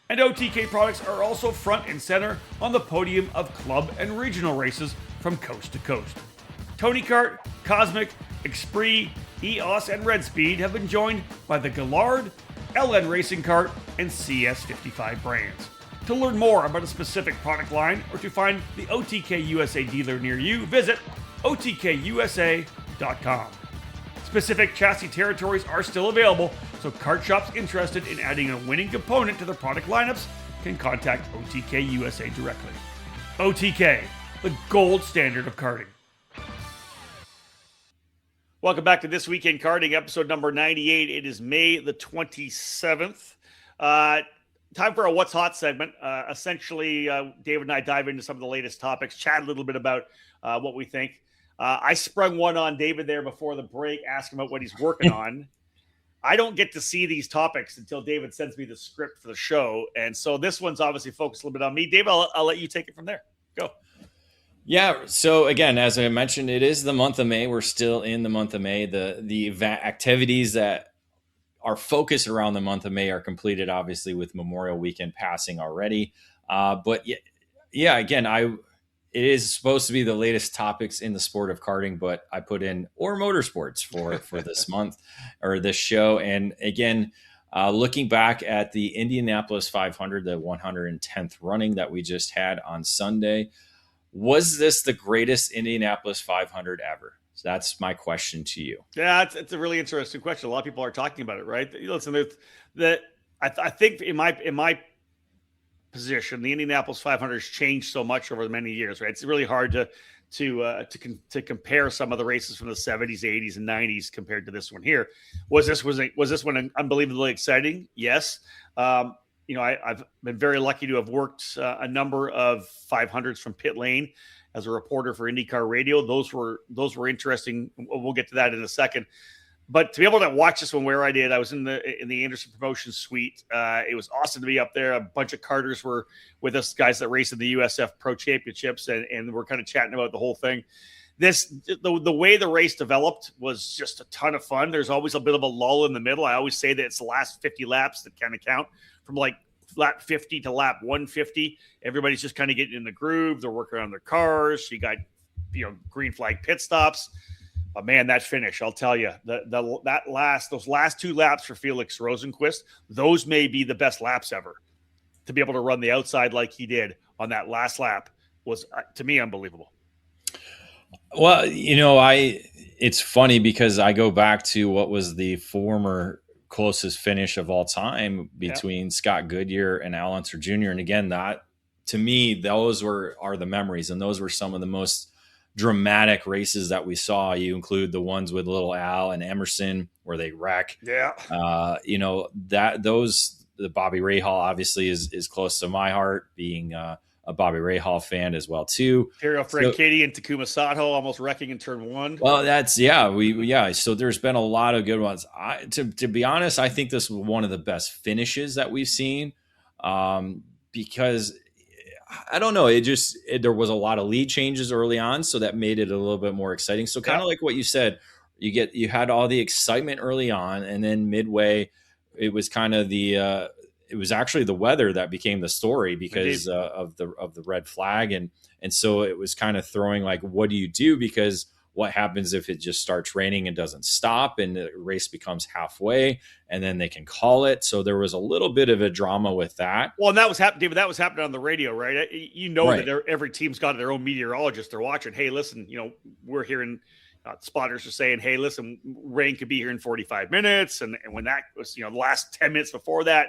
Speaker 1: And OTK products are also front and center on the podium of club and regional races from coast to coast. Tony Kart, Cosmic, Esprit, EOS, and Red Speed have been joined by the Gallard, LN Racing Kart, and CS55 brands. To learn more about a specific product line or to find the OTK USA dealer near you, visit otkusa.com. Specific chassis territories are still available, so kart shops interested in adding a winning component to their product lineups can contact OTK USA directly. OTK, the gold standard of karting. Welcome back to This Week in Karting, episode number 98. It is May the 27th. Time for a What's Hot segment. Essentially, David and I dive into some of the latest topics, chat a little bit about what we think. I sprung one on David there before the break, asking about what he's working on. I don't get to see these topics until David sends me the script for the show. And so this one's obviously focused a little bit on me. David, I'll let you take it from there. Go.
Speaker 2: Yeah. So again, as I mentioned, it is the month of May. We're still in the month of May. The activities that are focused around the month of May are completed, obviously, with Memorial Weekend passing already. But yeah, again, it is supposed to be the latest topics in the sport of karting, but I put in or motorsports for this month or this show. And again, looking back at the Indianapolis 500, the 110th running that we just had on Sunday, was this the greatest Indianapolis 500 ever? So that's my question to you.
Speaker 1: Yeah, it's a really interesting question. A lot of people are talking about it, right? Listen, I think in my position, the Indianapolis 500 has changed so much over many years, right? It's really hard to compare some of the races from the 70s, 80s, and 90s compared to this one here. Was this one unbelievably exciting? Yes. I've been very lucky to have worked a number of 500s from pit lane as a reporter for IndyCar Radio. Those were interesting. We'll get to that in a second. But to be able to watch this one where I did, I was in the Anderson Promotions suite. It was awesome to be up there. A bunch of karters were with us, guys that race in the USF Pro Championships, and we're kind of chatting about the whole thing. The way the race developed was just a ton of fun. There's always a bit of a lull in the middle. I always say that it's the last 50 laps that kind of count, from like lap 50 to lap 150. Everybody's just kind of getting in the groove. They're working on their cars. You got, green flag pit stops. But man, that finish, I'll tell you, those last 2 laps for Felix Rosenquist, those may be the best laps ever. To be able to run the outside like he did on that last lap was, to me, unbelievable.
Speaker 2: Well, it's funny because I go back to what was the former closest finish of all time between Scott Goodyear and Al Unser Jr. And again, that to me, those are the memories, and those were some of the most dramatic races that we saw. You include the ones with little Al and Emerson where they wreck. Yeah. The Bobby Rahal obviously is close to my heart, being a Bobby Rahal fan as well too.
Speaker 1: Terrio Franchitti and Takuma Sato almost wrecking in turn 1.
Speaker 2: Well, that's So there's been a lot of good ones. To be honest, I think this was one of the best finishes that we've seen, because I don't know. There was a lot of lead changes early on, so that made it a little bit more exciting. So kind of like what you said, you had all the excitement early on, and then midway, it was kind of it was actually the weather that became the story because of the red flag, and so it was kind of throwing like, what do you do? Because what happens if it just starts raining and doesn't stop and the race becomes halfway and then they can call it? So there was a little bit of a drama with that.
Speaker 1: Well, and that was happening, David. That was happening on the radio, right?
Speaker 2: Right.
Speaker 1: That every team's got their own meteorologist they're watching. Hey, listen, we're hearing spotters are saying, hey, listen, rain could be here in 45 minutes. And when that was, the last 10 minutes before that,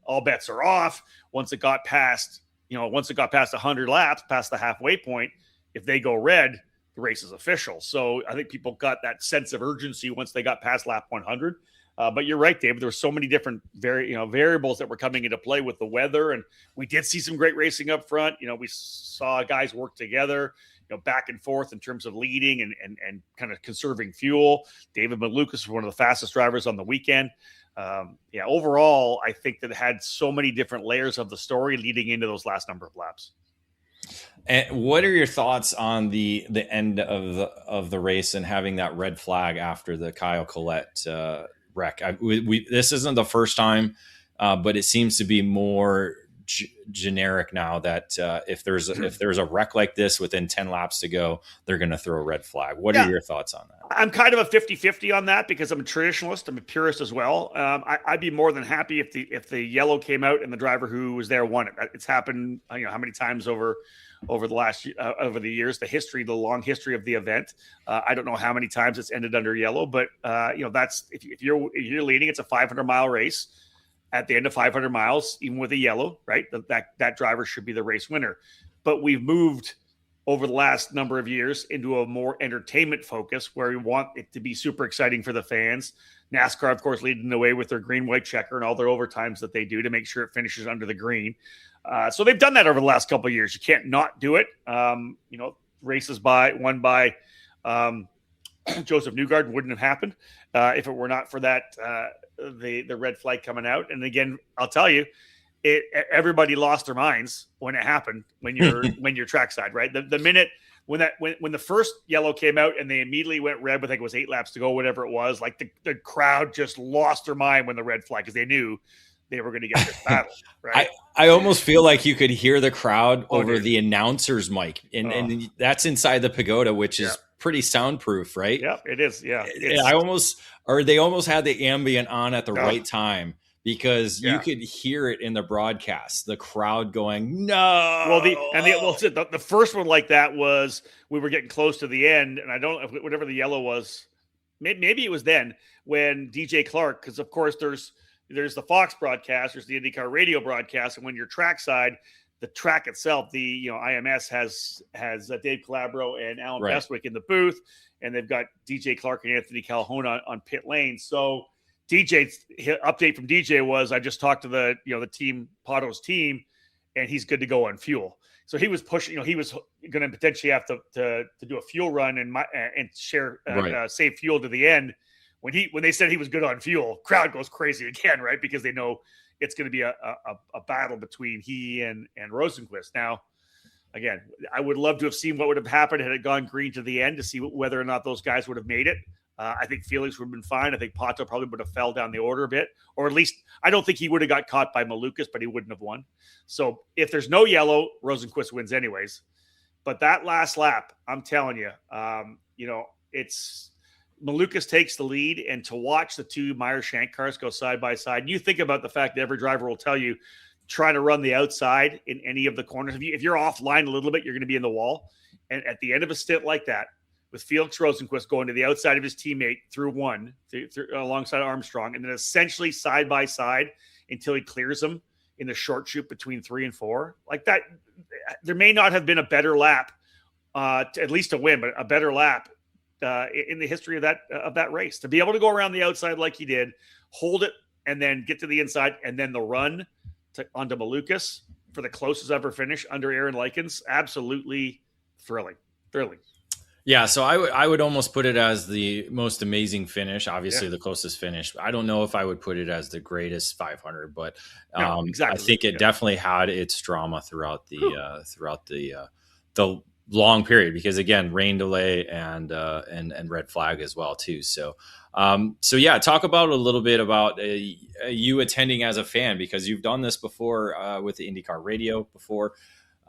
Speaker 1: all bets are off. Once it got past 100 laps, past the halfway point, if they go red, the race is official. So I think people got that sense of urgency once they got past lap 100. But you're right, David. There were so many different variables that were coming into play with the weather, and we did see some great racing up front. We saw guys work together, back and forth in terms of leading and kind of conserving fuel. David Malukas was one of the fastest drivers on the weekend. Overall, I think that it had so many different layers of the story leading into those last number of laps.
Speaker 2: And what are your thoughts on the end of the race and having that red flag after the Kyle Collette wreck? This isn't the first time, but it seems to be more generic now that if there's a wreck like this within 10 laps to go, they're going to throw a red flag. What are your thoughts on that?
Speaker 1: I'm kind of a 50-50 on that because I'm a traditionalist. I'm a purist as well. I'd be more than happy if the yellow came out and the driver who was there won it. It's happened, how many times over the years, the long history of the event. I don't know how many times it's ended under yellow, but that's if you're leading, it's a 500-mile race. At the end of 500 miles, even with a yellow, right? That driver should be the race winner. But we've moved over the last number of years into a more entertainment focus where we want it to be super exciting for the fans. NASCAR, of course, leading the way with their green-white checker and all their overtimes that they do to make sure it finishes under the green. So they've done that over the last couple of years. You can't not do it. Races won by Joseph Newgarden wouldn't have happened if it were not for that the red flag coming out. And again, I'll tell you, everybody lost their minds when it happened when you're trackside, right? The minute when the first yellow came out and they immediately went red, I think it was 8 laps to go, whatever it was, like the crowd just lost their mind when the red flag, because they knew they were going to get this battle, right?
Speaker 2: I almost feel like you could hear the crowd over the announcer's mic, and that's inside the pagoda, which is pretty soundproof, right?
Speaker 1: Yeah, it is. Yeah,
Speaker 2: they almost had the ambient on at the right time, because you could hear it in the broadcast, the crowd going, no.
Speaker 1: Well, the first one like that was, we were getting close to the end, and I don't know, whatever the yellow was, maybe it was then when DJ Clark, because of course there's the Fox broadcast, there's the IndyCar radio broadcast, and when you're trackside, the track itself, the IMS has Dave Calabro and Alan Bestwick in the booth, and they've got DJ Clark and Anthony Calhoun on pit lane. So update from DJ was, I just talked to the team, Pato's team, and he's good to go on fuel. So he was pushing, he was going to potentially have to do a fuel run and share save fuel to the end. When they said he was good on fuel, crowd goes crazy again, right? Because they know it's going to be a battle between he and Rosenqvist. Now, again, I would love to have seen what would have happened had it gone green to the end, to see whether or not those guys would have made it. I think Felix would have been fine. I think Pato probably would have fell down the order a bit, or at least I don't think he would have got caught by Malukas, but he wouldn't have won. So if there's no yellow, Rosenqvist wins anyways. But that last lap, I'm telling you, it's Malukas takes the lead, and to watch the two Meyer-Shank cars go side by side, and you think about the fact that every driver will tell you, try to run the outside in any of the corners. If you're offline a little bit, you're going to be in the wall. And at the end of a stint like that, with Felix Rosenqvist going to the outside of his teammate through alongside Armstrong, and then essentially side by side until he clears him in the short chute between 3 and 4, like that, there may not have been a better lap, at least to win, but a better lap in the history of that race, to be able to go around the outside like he did, hold it, and then get to the inside, and then the run onto Malukas for the closest ever finish under Aaron Likens. Absolutely thrilling.
Speaker 2: Yeah, so I would almost put it as the most amazing finish. Obviously, the closest finish. I don't know if I would put it as the greatest 500, but
Speaker 1: No,
Speaker 2: I
Speaker 1: exactly.
Speaker 2: think it definitely had its drama throughout the long period. Because again, rain delay and red flag as well too. So yeah, talk about a little bit about you attending as a fan, because you've done this before with the IndyCar Radio before.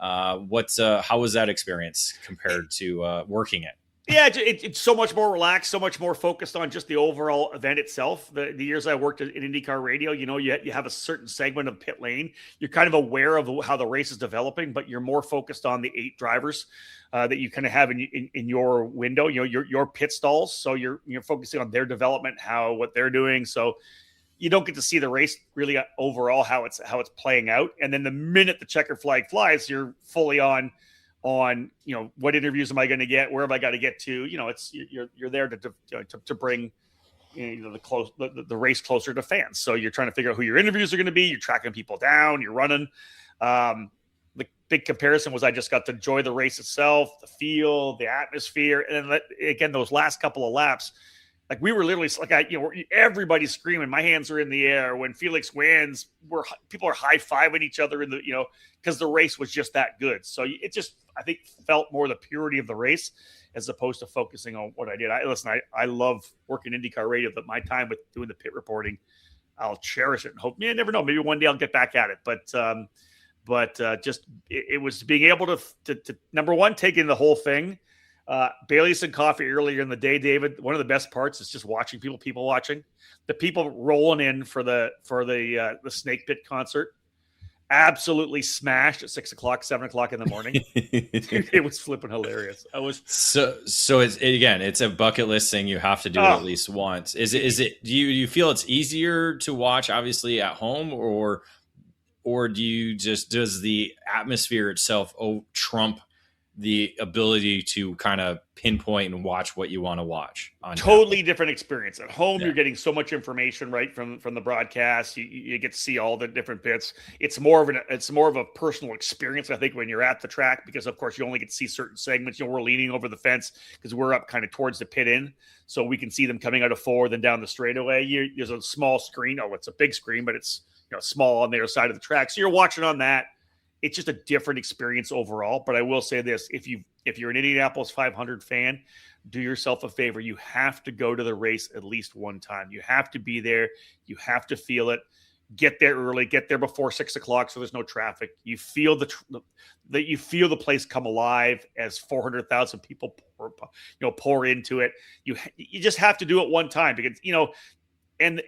Speaker 2: How was that experience compared to working it?
Speaker 1: Yeah, it's so much more relaxed, so much more focused on just the overall event itself. The years I worked in IndyCar Radio, you have a certain segment of pit lane. You're kind of aware of how the race is developing, but you're more focused on the 8 drivers that you kind of have in your window. Your pit stalls. So you're focusing on their development, what they're doing. So you don't get to see the race really overall how it's playing out. And then the minute the checker flag flies, you're fully on what interviews am I going to get, where have I got to get to? You're there to bring the race closer to fans. So you're trying to figure out who your interviews are going to be. You're tracking people down. You're running. The big comparison was I just got to enjoy the race itself, the feel, the atmosphere, and then again those last couple of laps. Like we were literally everybody's screaming. My hands are in the air when Felix wins. People are high fiving each other because the race was just that good. So it just, I think, felt more the purity of the race as opposed to focusing on what I did. I love working IndyCar Radio, but my time with doing the pit reporting, I'll cherish it and hope. You never know. Maybe one day I'll get back at it. But it was being able to number one, take in the whole thing. Bailey's and coffee earlier in the day, David. One of the best parts is just watching people watching the people rolling in for the Snake Pit concert. Absolutely smashed at 6 o'clock, 7 o'clock in the morning. It was flipping hilarious.
Speaker 2: So it's a bucket list thing. You have to do it at least once. Is it, do you feel it's easier to watch obviously at home, or does the atmosphere itself trump the ability to kind of pinpoint and watch what you want to watch?
Speaker 1: Totally different experience. At home, You're getting so much information right from the broadcast. You get to see all the different bits. It's more of a personal experience, I think, when you're at the track, because of course you only get to see certain segments. We're leaning over the fence because we're up kind of towards the pit in, so we can see them coming out of 4, then down the straightaway. There's a small screen. Oh, it's a big screen, but it's small on the other side of the track. So you're watching on that. It's just a different experience overall. But I will say this, if you're an Indianapolis 500 fan, do yourself a favor. You have to go to the race at least one time. You have to be there. You have to feel it. Get there early. Get there before 6 o'clock so there's no traffic. You feel the place come alive as 400,000 people pour into it. You just have to do it one time because and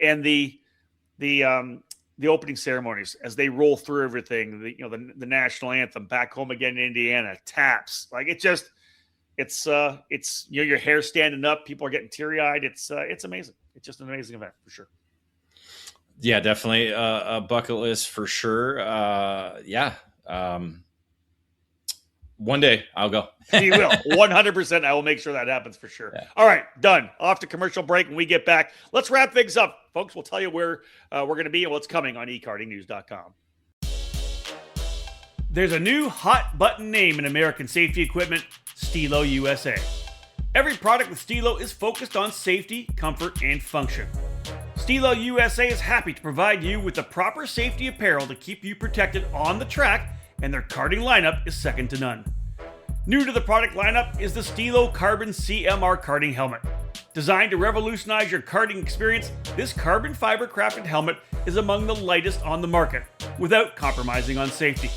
Speaker 1: the opening ceremonies as they roll through everything, the national anthem, Back Home Again in Indiana, taps, like it's your hair standing up, people are getting teary eyed. It's amazing. It's just an amazing event for sure.
Speaker 2: Yeah, definitely a bucket list for sure. One day I'll go.
Speaker 1: You will. 100%. I will make sure that happens for sure. Yeah. All right, done. Off to commercial break. When we get back, let's wrap things up. Folks, we'll tell you where we're going to be and what's coming on ekartingnews.com. There's a new hot button name in American safety equipment, Stilo USA. Every product with Stilo is focused on safety, comfort, and function. Stilo USA is happy to provide you with the proper safety apparel to keep you protected on the track, and their karting lineup is second to none. New to the product lineup is the Stilo Carbon CMR karting helmet. Designed to revolutionize your karting experience, this carbon fiber crafted helmet is among the lightest on the market, without compromising on safety.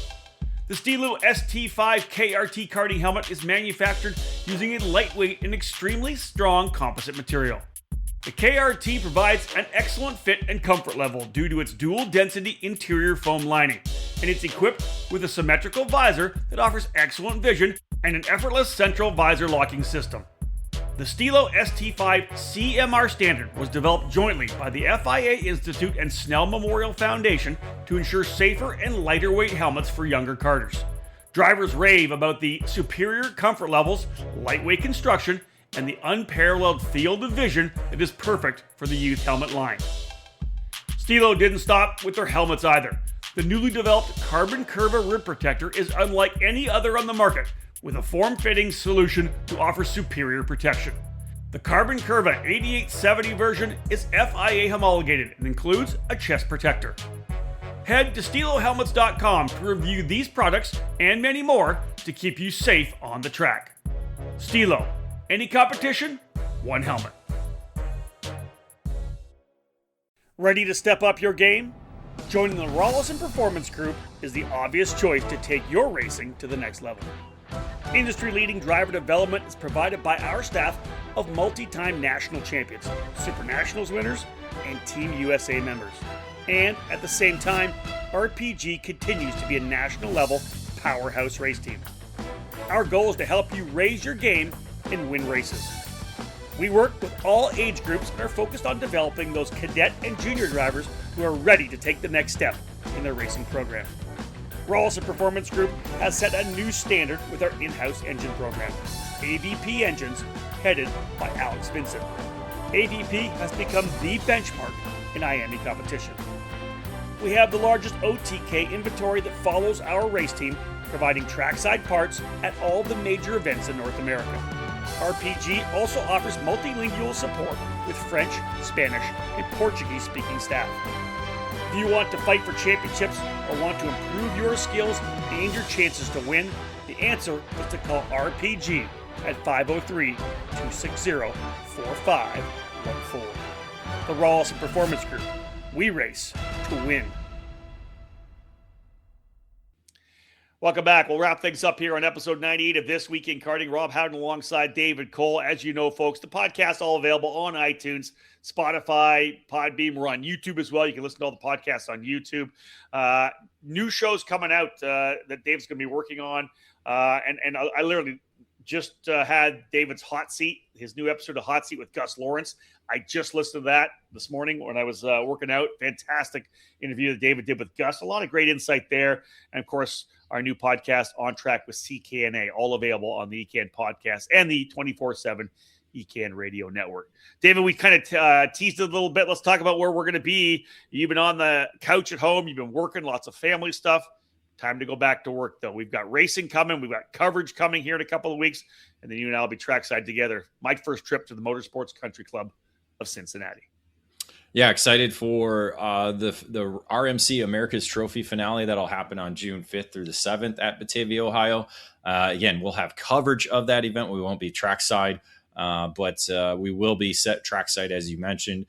Speaker 1: The Stilo ST5 KRT karting helmet is manufactured using a lightweight and extremely strong composite material. The KRT provides an excellent fit and comfort level due to its dual density interior foam lining, and it's equipped with a symmetrical visor that offers excellent vision and an effortless central visor locking system. The Stilo ST5 CMR standard was developed jointly by the FIA Institute and Snell Memorial Foundation to ensure safer and lighter weight helmets for younger karters. Drivers rave about the superior comfort levels, lightweight construction, and the unparalleled field of vision that is perfect for the youth helmet line. Stilo didn't stop with their helmets either. The newly developed Carbon Curva rib protector is unlike any other on the market, with a form-fitting solution to offer superior protection. The Carbon Curva 8870 version is FIA homologated and includes a chest protector. Head to stilohelmets.com to review these products and many more to keep you safe on the track. Stilo, any competition, one helmet. Ready to step up your game? Joining the Rawlison Performance Group is the obvious choice to take your racing to the next level. Industry-leading driver development is provided by our staff of multi-time national champions, Super Nationals winners, and Team USA members. And at the same time, RPG continues to be a national-level powerhouse race team. Our goal is to help you raise your game and win races. We work with all age groups and are focused on developing those cadet and junior drivers who are ready to take the next step in their racing program. Rawlison Performance Group has set a new standard with our in-house engine program, AVP Engines, headed by Alex Vincent. AVP has become the benchmark in IAME competition. We have the largest OTK inventory that follows our race team, providing trackside parts at all the major events in North America. RPG also offers multilingual support with French, Spanish, and Portuguese-speaking staff. If you want to fight for championships or want to improve your skills and your chances to win, the answer is to call RPG at 503-260-4514. The Rawlison Performance Group. We race to win. Welcome back. We'll wrap things up here on episode 98 of This Week in Karting. Rob Howden alongside David Cole. As you know, folks, the podcast all available on iTunes, Spotify, Podbeam. We're on YouTube as well. You can listen to all the podcasts on YouTube. New shows coming out that Dave's going to be working on. And I literally just had David's Hot Seat, his new episode of Hot Seat with Gus Lawrence. I just listened to that this morning when I was working out. Fantastic interview that David did with Gus. A lot of great insight there. And, of course, our new podcast, On Track with CKNA, all available on the ECAN podcast and the 24/7 ECAN radio network. David, we kind of teased it a little bit. Let's talk about where we're going to be. You've been on the couch at home. You've been working, lots of family stuff. Time to go back to work, though. We've got racing coming. We've got coverage coming here in a couple of weeks. And then you and I will be trackside together. My first trip to the Motorsports Country Club of Cincinnati.
Speaker 2: Yeah, excited for the RMC America's Trophy finale that'll happen on June 5th through the 7th at Batavia, Ohio. Again, we'll have coverage of that event. We won't be trackside, but we will be set trackside, as you mentioned,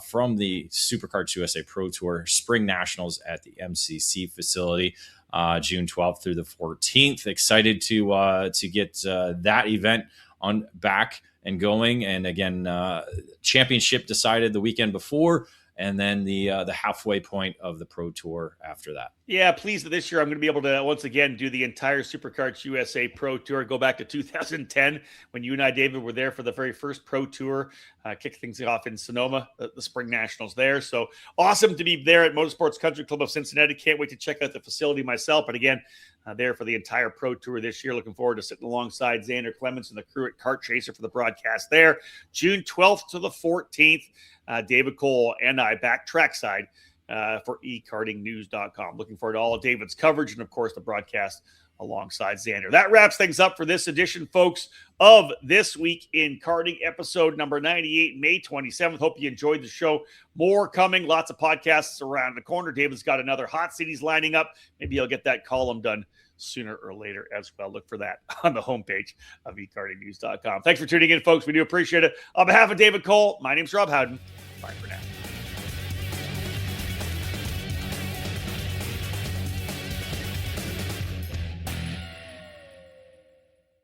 Speaker 2: from the SuperCarts USA Pro Tour Spring Nationals at the MCC facility, June 12th through the 14th. Excited to get that event on back and going. And again, championship decided the weekend before, and then the halfway point of the Pro Tour after that.
Speaker 1: Yeah, pleased that this year I'm going to be able to once again do the entire SuperCarts USA Pro Tour. Go back to 2010 when you and I, David, were there for the very first Pro Tour. Kicked things off in Sonoma, the Spring Nationals there. So awesome to be there at Motorsports Country Club of Cincinnati. Can't wait to check out the facility myself. But again, there for the entire Pro Tour this year. Looking forward to sitting alongside Xander Clements and the crew at Kart Chaser for the broadcast there. June 12th to the 14th. David Cole and I back trackside for ekartingnews.com. Looking forward to all of David's coverage and, of course, the broadcast alongside Xander. That wraps things up for this edition, folks, of This Week in Karting, episode number 98, May 27th. Hope you enjoyed the show. More coming. Lots of podcasts around the corner. David's got another hot seat he's lining up. Maybe he'll get that column done sooner or later as well. Look for that on the homepage of ekartingnews.com. Thanks for tuning in, folks. We do appreciate it. On behalf of David Cole, my name's Rob Howden. Bye.